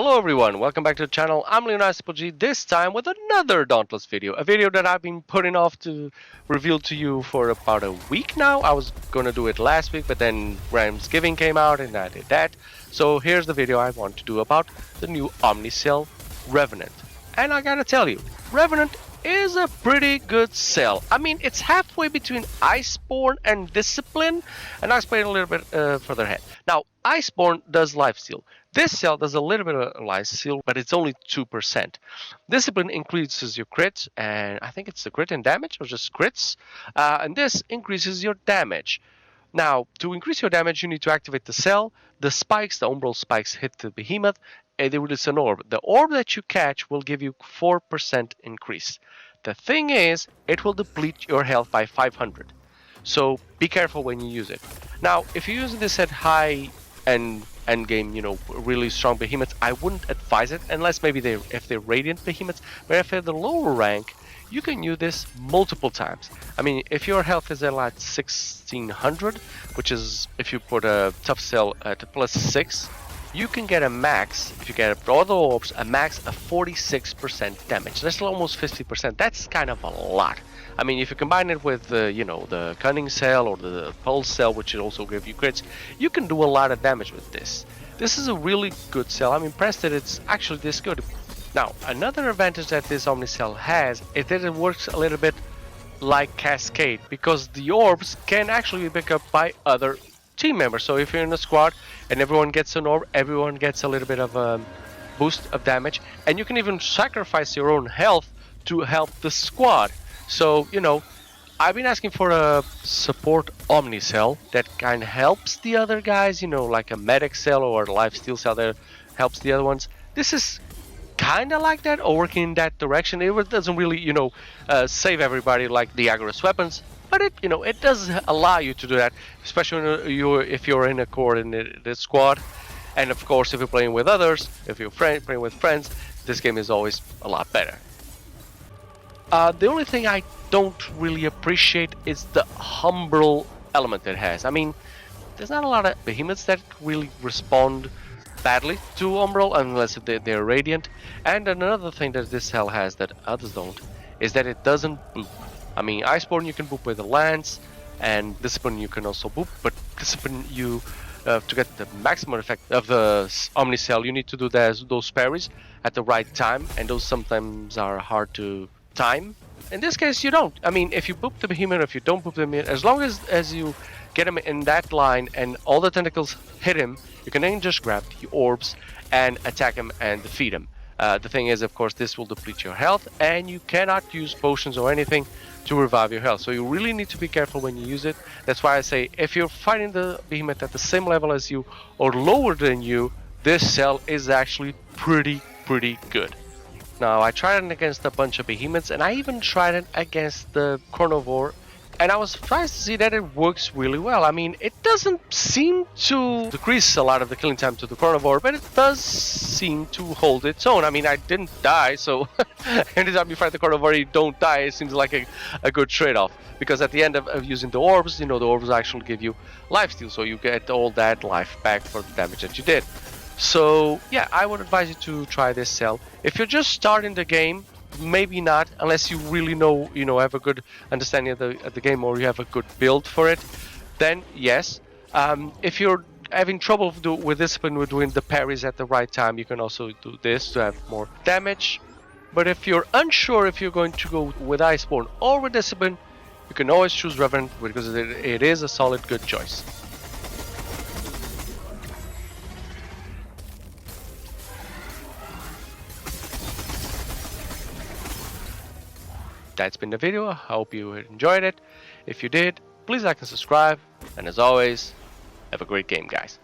Hello everyone, welcome back to the channel. I'm Revenant, this time with another Dauntless video. A video that I've been putting off to reveal to you for about a week now. I was gonna do it last week, but then Thanksgiving came out and I did that. So here's the video I want to do about the new Omnicell Revenant. And I gotta tell you, Revenant is a pretty good cell. I mean, it's halfway between Iceborne and Discipline, and I'll explain a little bit further ahead. Now, Iceborne does lifesteal. This cell does a little bit of lifesteal, but it's only 2%. Discipline increases your crits, and I think it's the crit and damage, or just crits. And this increases your damage. Now, to increase your damage, you need to activate the cell. The spikes, the umbral spikes, hit the behemoth, and they release an orb. The orb that you catch will give you 4% increase. The thing is, it will deplete your health by 500. So be careful when you use it. Now, if you're using this at high and end game, really strong behemoths, I wouldn't advise it unless maybe if they're radiant behemoths. But if they're the lower rank, you can use this multiple times. I mean, if your health is at like 1600, which is if you put a tough cell at +6, you can get a max, if you get all the orbs, a max of 46% damage. That's almost 50%. That's kind of a lot. I mean, if you combine it with the cunning cell or the pulse cell, which will also give you crits, you can do a lot of damage with this. This is a really good cell. I'm impressed that it's actually this good. Now, another advantage that this Omnicell has is that it works a little bit like Cascade, because the orbs can actually be picked up by other team members. So if you're in a squad and everyone gets an orb, everyone gets a little bit of a boost of damage, and you can even sacrifice your own health to help the squad. So, I've been asking for a support Omnicell that kind of helps the other guys, like a medic cell or a lifesteal cell that helps the other ones. This is kind of like that, or working in that direction. It doesn't really, save everybody like the aggro weapons, but it does allow you to do that, especially if you're in a coordinated squad. And of course, if you're playing with others, if you're playing with friends, this game is always a lot better. The only thing I don't really appreciate is the umbral element it has. I mean, there's not a lot of behemoths that really respond badly to umbral unless they're radiant. And another thing that this cell has that others don't is that it doesn't boop. I mean, Iceborne you can boop with a lance, and Discipline you can also boop, but Discipline to get the maximum effect of the Omnicell, you need to do those parries at the right time, and those sometimes are hard to time. In this case, you don't. I mean, if you boop the behemoth, if you don't boop them, as long as you get him in that line and all the tentacles hit him, you can then just grab the orbs and attack him and defeat him. The thing is, of course, this will deplete your health, and you cannot use potions or anything to revive your health. So you really need to be careful when you use it. That's why I say, if you're fighting the behemoth at the same level as you or lower than you, this cell is actually pretty good. Now, I tried it against a bunch of behemoths, and I even tried it against the carnivore, and I was surprised to see that it works really well. I mean, it doesn't seem to decrease a lot of the killing time to the carnivore, but it does seem to hold its own. I mean, I didn't die, so anytime you fight the carnivore, you don't die. It seems like a good trade-off, because at the end of using the orbs, the orbs actually give you lifesteal, so you get all that life back for the damage that you did. So yeah, I would advise you to try this cell. If you're just starting the game, maybe not, unless you really have a good understanding of the game, or you have a good build for it. Then yes. If you're having trouble with Discipline with doing the parries at the right time, you can also do this to have more damage. But if you're unsure if you're going to go with Iceborne or with Discipline, you can always choose Revenant, because it is a solid, good choice. That's been the video. I hope you enjoyed it. If you did, please like and subscribe. And as always, have a great game, guys.